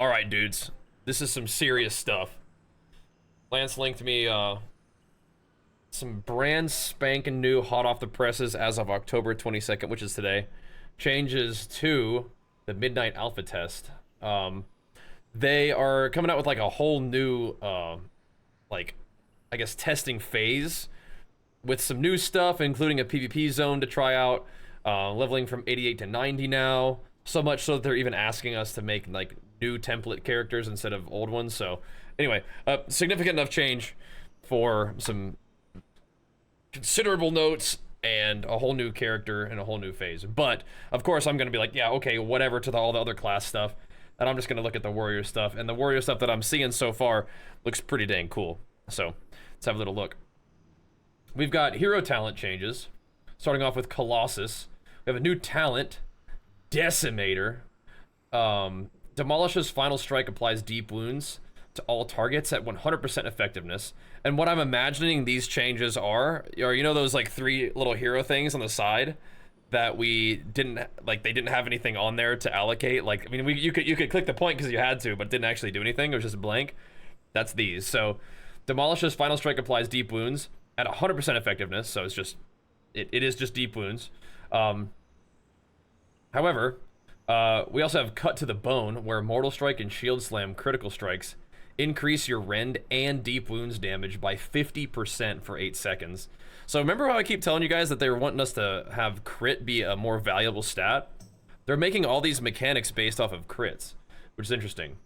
All right, dudes. This is some serious stuff. Lance linked me some brand spanking new, hot off the presses as of October 22nd, which is today, changes to the Midnight Alpha test. They are coming out with like a whole new, like, I guess, testing phase with some new stuff, including a PvP zone to try out, leveling from 88 to 90 now. So much so that they're even asking us to make like new template characters instead of old ones. So anyway, significant enough change for some considerable notes and a whole new character and a whole new phase. But of course I'm gonna be like, yeah, okay, whatever to all the other class stuff, and I'm just gonna look at the warrior stuff, and the warrior stuff that I'm seeing so far looks pretty dang cool. So let's have a little look. We've got hero talent changes, starting off with Colossus. We have a new talent, Decimator. Demolishes final strike, applies deep wounds to all targets at 100% effectiveness. And what I'm imagining these changes are you know those like three little hero things on the side that we didn't, like, they didn't have anything on there to allocate. Like, I mean, you could click the point because you had to, but it didn't actually do anything. It was just blank. That's these. So demolishes final strike, applies deep wounds at 100% effectiveness. So it's just, it is just deep wounds. However, we also have cut to the bone, where mortal strike and shield slam critical strikes increase your rend and deep wounds damage by 50% for 8 seconds. So remember how I keep telling you guys that they were wanting us to have crit be a more valuable stat? They're making all these mechanics based off of crits, which is interesting.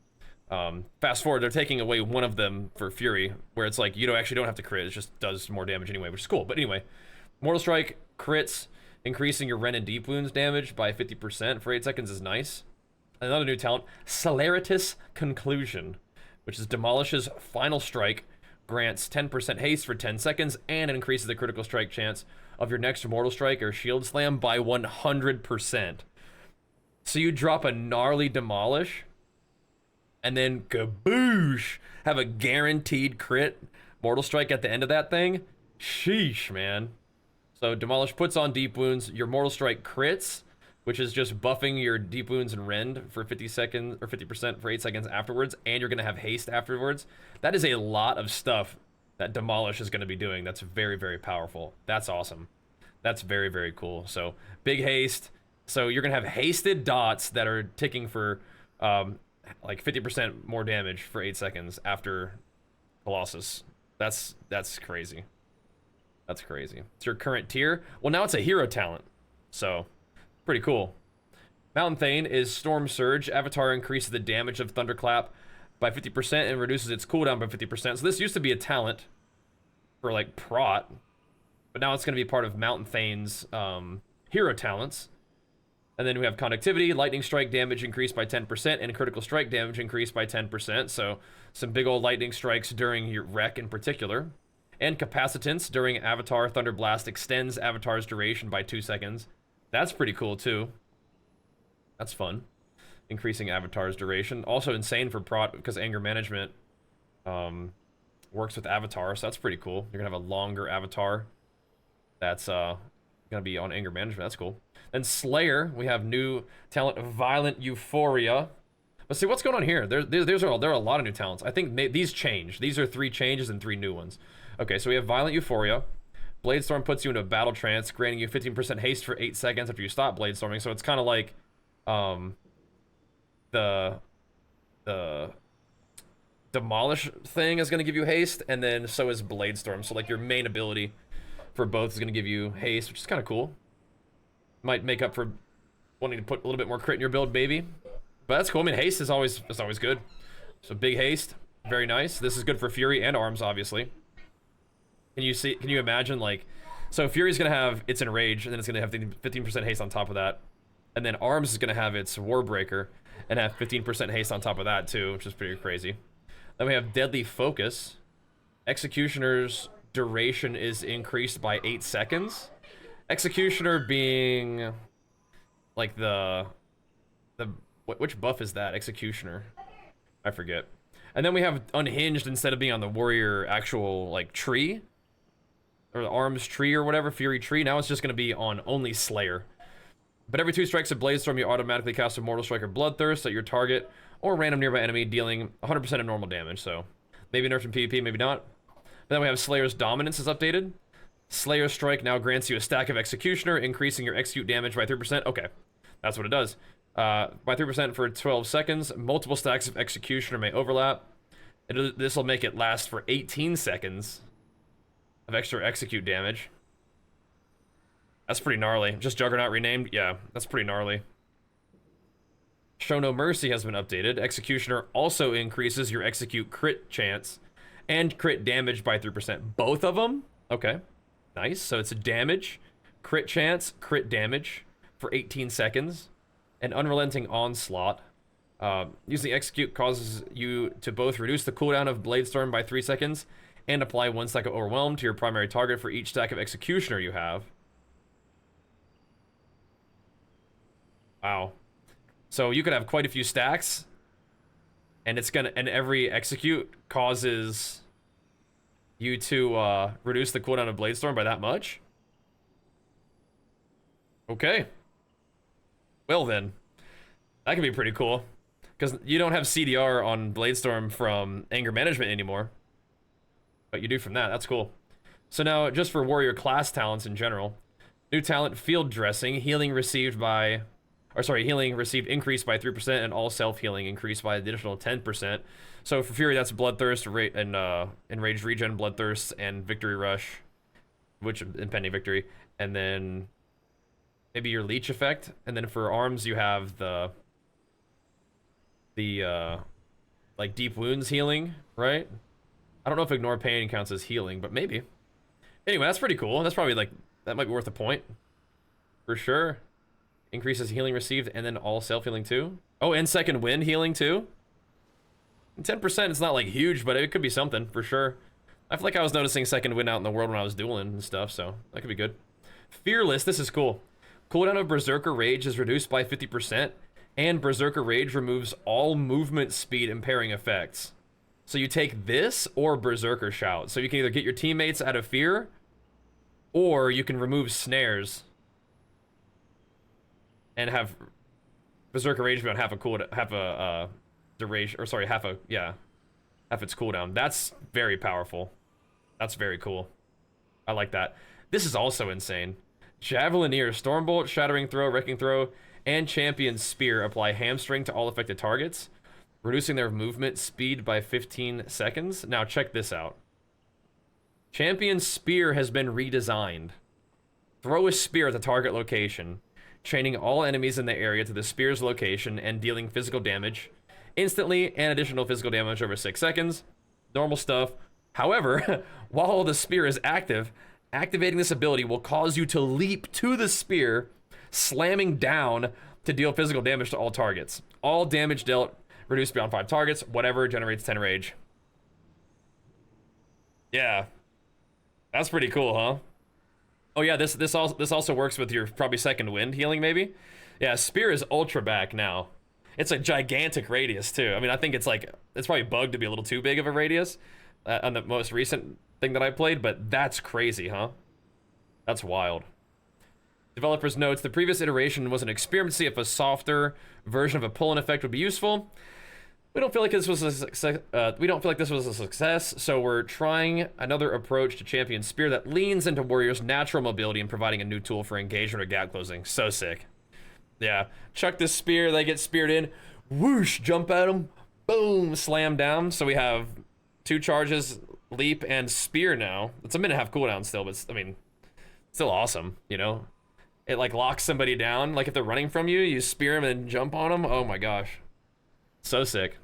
Fast forward, they're taking away one of them for Fury, where it's like you actually don't have to crit, it just does more damage anyway, which is cool. But anyway, mortal strike crits, increasing your rend and deep wounds damage by 50% for 8 seconds is nice. Another new talent, Celeritas Conclusion, which is demolishes final strike, grants 10% haste for 10 seconds, and increases the critical strike chance of your next mortal strike or shield slam by 100%. So you drop a gnarly demolish, and then kaboosh, have a guaranteed crit mortal strike at the end of that thing. Sheesh, man. So demolish puts on deep wounds, your mortal strike crits, which is just buffing your deep wounds and rend for 50 seconds or 50% for 8 seconds afterwards, and you're gonna have haste afterwards. That is a lot of stuff that demolish is gonna be doing. That's very, very powerful. That's awesome. That's very, very cool. So big haste. So you're gonna have hasted dots that are ticking for like 50% more damage for 8 seconds after Colossus. That's crazy. That's crazy. It's your current tier. Well, now it's a hero talent, so pretty cool. Mountain Thane is Storm Surge. Avatar increases the damage of Thunderclap by 50% and reduces its cooldown by 50%. So this used to be a talent for like Prot, but now it's going to be part of Mountain Thane's hero talents. And then we have Conductivity, Lightning Strike damage increased by 10%, and Critical Strike damage increased by 10%. So some big old lightning strikes during your wreck in particular. And Capacitance during Avatar Thunder Blast extends Avatar's duration by 2 seconds. That's pretty cool too. That's fun. Increasing Avatar's duration. Also insane for Prot because anger management works with Avatar, so that's pretty cool. You're gonna have a longer Avatar that's gonna be on anger management. That's cool. Then Slayer, we have new talent, Violent Euphoria. But see, what's going on here? There are a lot of new talents. I think these change. These are 3 changes and 3 new ones. Okay, so we have Violent Euphoria. Bladestorm puts you into a battle trance, granting you 15% haste for 8 seconds after you stop bladestorming. So it's kind of like the demolish thing is going to give you haste, and then so is bladestorm. So like your main ability for both is going to give you haste, which is kind of cool. Might make up for wanting to put a little bit more crit in your build, maybe. But that's cool. I mean, haste is always good. So big haste, very nice. This is good for Fury and Arms, obviously. Can you imagine, like, so Fury's gonna have its Enrage, and then it's gonna have 15% haste on top of that, and then Arms is gonna have its Warbreaker and have 15% haste on top of that too, which is pretty crazy. Then we have Deadly Focus. Executioner's duration is increased by 8 seconds. Executioner being like which buff is that? Executioner, I forget. And then we have Unhinged instead of being on the warrior actual like tree, or the Arms tree or whatever, Fury tree. Now it's just going to be on only Slayer. But every 2 strikes of Bladestorm, you automatically cast a Mortal Strike or Bloodthirst at your target or random nearby enemy, dealing 100% of normal damage. So maybe nerfed in PvP, maybe not. But then we have Slayer's Dominance is updated. Slayer's Strike now grants you a stack of Executioner, increasing your execute damage by 3%. Okay, that's what it does. By 3% for 12 seconds. Multiple stacks of Executioner may overlap. This will make it last for 18 seconds of extra execute damage. That's pretty gnarly. Just Juggernaut renamed? Yeah, that's pretty gnarly. Show No Mercy has been updated. Executioner also increases your execute crit chance and crit damage by 3%. Both of them? Okay, nice. So it's a damage, crit chance, crit damage for 18 seconds. And Unrelenting Onslaught. Using Execute causes you to both reduce the cooldown of Blade Storm by 3 seconds and apply 1 stack of Overwhelm to your primary target for each stack of Executioner you have. Wow. So you could have quite a few stacks, and every Execute causes you to reduce the cooldown of Blade Storm by that much? Okay. Well then, that could be pretty cool. Because you don't have CDR on Bladestorm from Anger Management anymore. But you do from that, that's cool. So now, just for warrior class talents in general. New talent, Field Dressing. Healing received increased by 3% and all self-healing increased by an additional 10%. So for Fury, that's Bloodthirst, and Enraged Regen, Bloodthirst, and Victory Rush. Which, impending victory. And then maybe your Leech effect. And then for arms, you have the like Deep Wounds healing, right? I don't know if Ignore Pain counts as healing, but maybe. Anyway, that's pretty cool. That's probably, like, that might be worth a point. For sure. Increases healing received and then all self-healing too. Oh, and second wind healing too. 10% is not, like, huge, but it could be something, for sure. I feel like I was noticing second wind out in the world when I was dueling and stuff, so that could be good. Fearless, this is cool. Cooldown of Berserker Rage is reduced by 50%. And Berserker Rage removes all movement speed impairing effects. So you take this or Berserker Shout. So you can either get your teammates out of fear, or you can remove snares and have Berserker Rage be on half its cooldown. That's very powerful. That's very cool. I like that. This is also insane. Javelineer, Stormbolt, Shattering Throw, Wrecking Throw, and Champion Spear apply hamstring to all affected targets, reducing their movement speed by 15 seconds. Now check this out. Champion Spear has been redesigned. Throw a spear at the target location, chaining all enemies in the area to the spear's location and dealing physical damage instantly and additional physical damage over 6 seconds. Normal stuff. However, while the spear is active, activating this ability will cause you to leap to the spear, slamming down to deal physical damage to all targets. All damage dealt reduced beyond 5 targets. Whatever generates 10 rage. Yeah, that's pretty cool, huh? Oh yeah, this also works with your probably second wind healing maybe. Yeah, spear is ultra back now. It's a gigantic radius too. I mean, I think it's probably bugged to be a little too big of a radius on the most recent thing that I played, but that's crazy, huh? That's wild. Developers notes the previous iteration was an experiment to see if a softer version of a pull-in effect would be useful. We don't feel like this was a success, so we're trying another approach to Champion Spear that leans into Warrior's natural mobility and providing a new tool for engagement or gap closing. So sick. Yeah, chuck this spear, they get speared in, whoosh, jump at them, boom, slam down. So we have 2 charges, leap, and spear now. It's a minute and a half cooldown still, but I mean, still awesome, you know? It like locks somebody down. Like if they're running from you, you spear them and jump on them. Oh my gosh. So sick.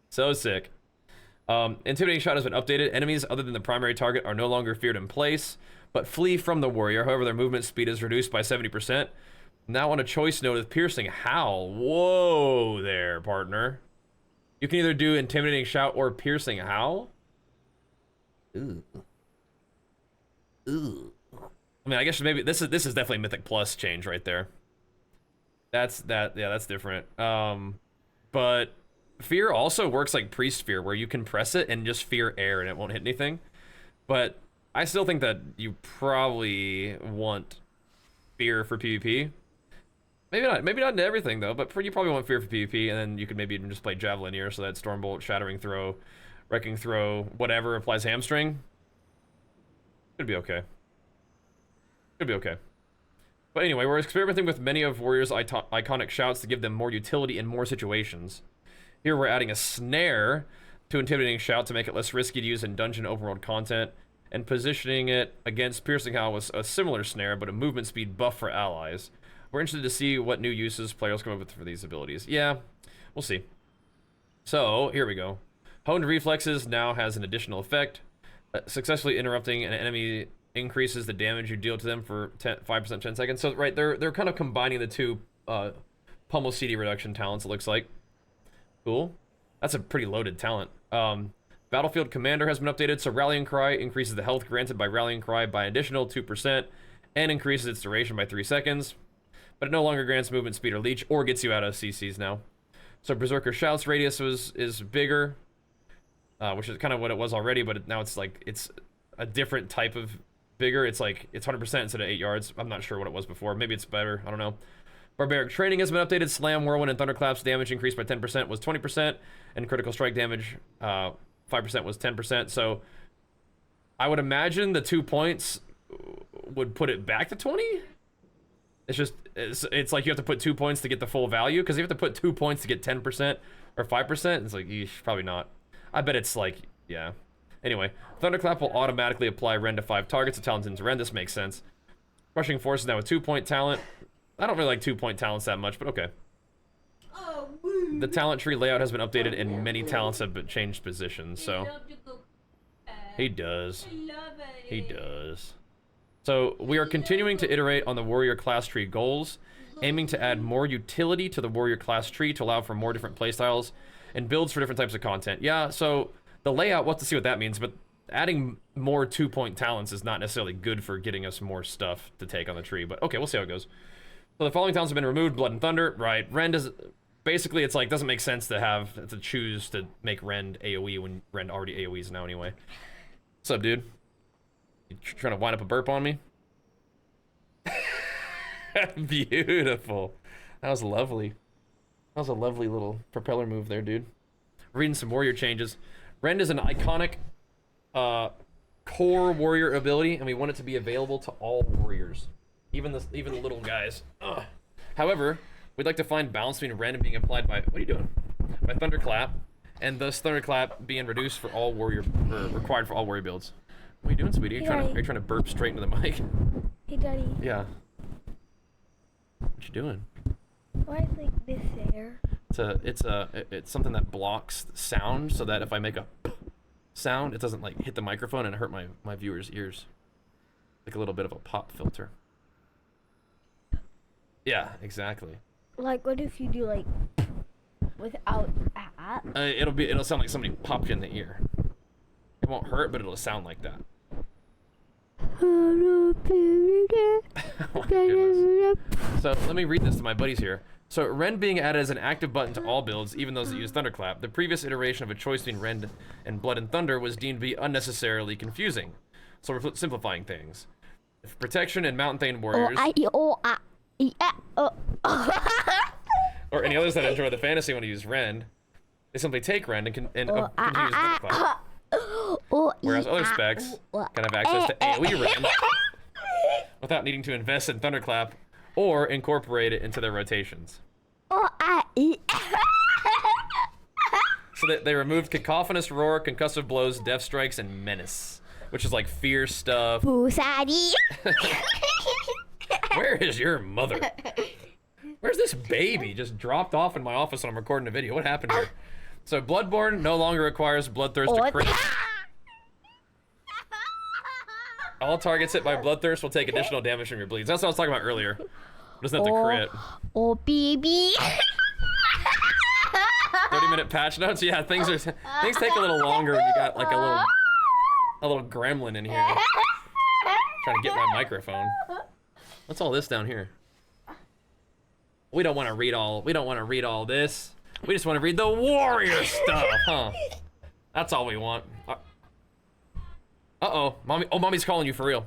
So sick. Intimidating Shot has been updated. Enemies other than the primary target are no longer feared in place, but flee from the warrior. However, their movement speed is reduced by 70%. Now on a choice node with Piercing Howl. Whoa there, partner. You can either do Intimidating Shout or Piercing Howl. Ooh. Ooh. I mean, I guess maybe this is definitely Mythic Plus change right there. Yeah, that's different. But Fear also works like Priest Fear, where you can press it and just fear air and it won't hit anything. But I still think that you probably want Fear for PvP. Maybe not into everything though, but you probably want Fear for PvP, and then you could maybe even just play Javelin here, so that Stormbolt, Shattering Throw, Wrecking Throw, whatever applies Hamstring. Could be okay. Could be okay. But anyway, we're experimenting with many of Warrior's iconic shouts to give them more utility in more situations. Here we're adding a snare to Intimidating Shout to make it less risky to use in dungeon overworld content, and positioning it against Piercing Howl with a similar snare, but a movement speed buff for allies. We're interested to see what new uses players come up with for these abilities. Yeah, we'll see. So, here we go. Honed Reflexes now has an additional effect. Successfully interrupting an enemy increases the damage you deal to them for 5% 10 seconds. So, right, they're kind of combining the two pummel CD reduction talents, it looks like. Cool. That's a pretty loaded talent. Battlefield Commander has been updated, so Rallying Cry increases the health granted by Rallying Cry by an additional 2% and increases its duration by 3 seconds. But it no longer grants movement speed or leech, or gets you out of CCs now. So Berserker Shout's radius is bigger, which is kind of what it was already, but now it's like, it's a different type of bigger. It's like, it's 100% instead of 8 yards. I'm not sure what it was before. Maybe it's better, I don't know. Barbaric Training has been updated. Slam, Whirlwind, and Thunderclaps damage increased by 10% was 20%, and critical strike damage 5% was 10%. So I would imagine the 2 points would put it back to 20? It's just, it's like you have to put 2 points to get the full value, because you have to put 2 points to get 10% or 5%. It's like, eesh, probably not. I bet it's like, yeah. Anyway, Thunderclap will automatically apply Rend to 5 targets of Talentin's Rend. This makes sense. Crushing Force is now a 2-point talent. I don't really like 2-point talents that much, but okay. The talent tree layout has been updated, and many talents have been changed positions, so. He does. He does. So, we are continuing to iterate on the warrior class tree goals, aiming to add more utility to the warrior class tree to allow for more different playstyles and builds for different types of content. Yeah, so the layout, we'll have to see what that means, but adding more 2-point talents is not necessarily good for getting us more stuff to take on the tree, but okay, we'll see how it goes. So the following talents have been removed: Blood and Thunder, right? Rend is, basically it's like, doesn't make sense to choose to make Rend AoE when Rend already AoEs now anyway. What's up, dude? You trying to wind up a burp on me? Beautiful. That was lovely. That was a lovely little propeller move there, dude. Reading some warrior changes. Rend is an iconic core warrior ability, and we want it to be available to all warriors, even the little guys. Ugh. However, we'd like to find balance between Rend being applied by, what are you doing? By Thunderclap, and thus Thunderclap being reduced for all warrior, or required for all warrior builds. What are you doing, sweetie? Are you trying to burp straight into the mic? Hey, Daddy. Yeah. What you doing? Why is like this there? It's something that blocks sound, so that if I make a sound, it doesn't like hit the microphone and hurt my viewers' ears. Like a little bit of a pop filter. Yeah, exactly. Like, what if you do like without that? It'll sound like somebody popped you in the ear. It won't hurt, but it'll sound like that. Oh my goodness. So let me read this to my buddies here. So Rend being added as an active button to all builds, even those that use Thunderclap. The previous iteration of a choice between Rend and Blood and Thunder was deemed to be unnecessarily confusing. So we're simplifying things. If Protection and Mountain Thane warriors, or any others that enjoy the fantasy want to use Rend, they simply take Rend and continue to use Thunderclap. Whereas other specs can have access to AoE Rend without needing to invest in Thunderclap or incorporate it into their rotations. So they removed Cacophonous Roar, Concussive Blows, Death Strikes, and Menace, which is like fear stuff. Where is your mother? Where's this baby? Just dropped off in my office when I'm recording a video. What happened here? So Bloodborne no longer requires Bloodthirst to crit. All targets hit by Bloodthirst will take additional damage from your bleeds. That's what I was talking about earlier. Doesn't have to crit. Oh, baby. 30-minute patch notes. Yeah, things take a little longer when you got like a little gremlin in here trying to get my microphone. What's all this down here? We don't want to read all this. We just want to read the warrior stuff, huh? That's all we want. Uh-oh, mommy. Oh, mommy's calling you for real.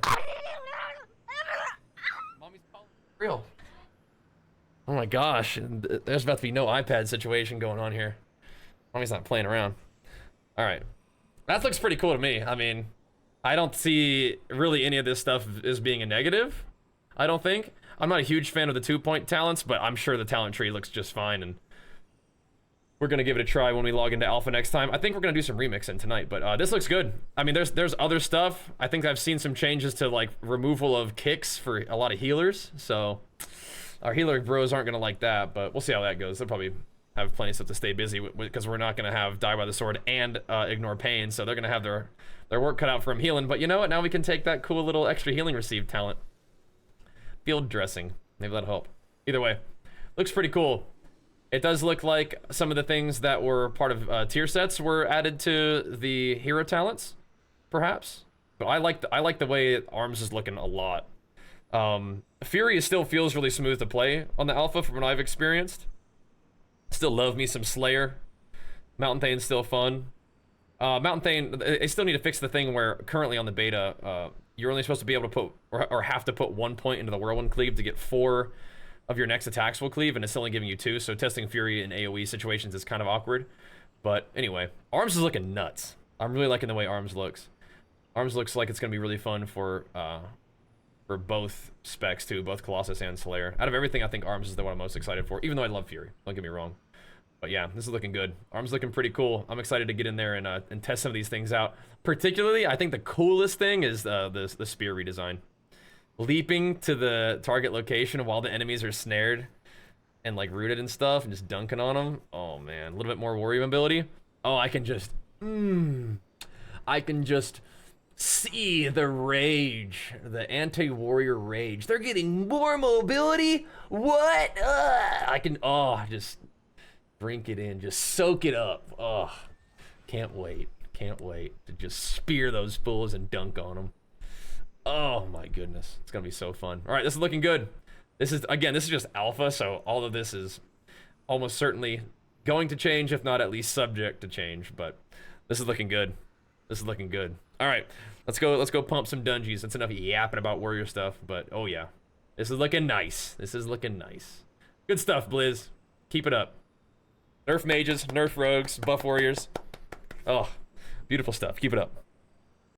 Mommy's calling you for real. Oh my gosh, there's about to be no iPad situation going on here. Mommy's not playing around. All right, that looks pretty cool to me. I mean, I don't see really any of this stuff as being a negative. I don't think. I'm not a huge fan of the 2-point talents, but I'm sure the talent tree looks just fine, and we're gonna give it a try when we log into Alpha next time. I think we're gonna do some remixing tonight, but this looks good. I mean, there's other stuff. I think I've seen some changes to like removal of kicks for a lot of healers, so our healer bros aren't gonna like that, but we'll see how that goes. They'll probably have plenty of stuff to stay busy with because we're not gonna have die by the sword and ignore pain, so they're gonna have their work cut out from healing. But you know what? Now we can take that cool little extra healing received talent. Field dressing. Maybe that'll help. Either way, looks pretty cool. It does look like some of the things that were part of tier sets were added to the hero talents, perhaps. But I like the way Arms is looking a lot. Fury still feels really smooth to play on the alpha from what I've experienced. Still love me some Slayer. Mountain Thane's still fun. Mountain Thane, they still need to fix the thing where currently on the beta, you're only supposed to be able to put, or have to put 1 point into the Whirlwind Cleave to get 4 of your next attacks will cleave, and it's only giving you 2, so testing Fury in AoE situations is kind of awkward. But anyway, Arms is looking nuts. I'm really liking the way Arms looks. Arms looks like it's going to be really fun for both specs too, both Colossus and Slayer. Out of everything, I think Arms is the one I'm most excited for, even though I love Fury, don't get me wrong. But yeah, this is looking good. Arms looking pretty cool. I'm excited to get in there and test some of these things out. Particularly, I think the coolest thing is the spear redesign. Leaping to the target location while the enemies are snared and like rooted and stuff and just dunking on them. Oh man, a little bit more warrior mobility. Oh, I can just see the rage, the anti-warrior rage. They're getting more mobility. What? I can just drink it in, just soak it up. Oh, can't wait to just spear those fools and dunk on them. Oh my goodness, it's gonna be so fun. All right, this is looking good. This is just alpha, so all of this is almost certainly going to change, if not at least subject to change, but this is looking good. This is looking good. All right, let's go pump some dungeons. That's enough yapping about warrior stuff, but oh yeah, this is looking nice. This is looking nice. Good stuff, Blizz. Keep it up. Nerf mages, nerf rogues, buff warriors. Oh, beautiful stuff. Keep it up.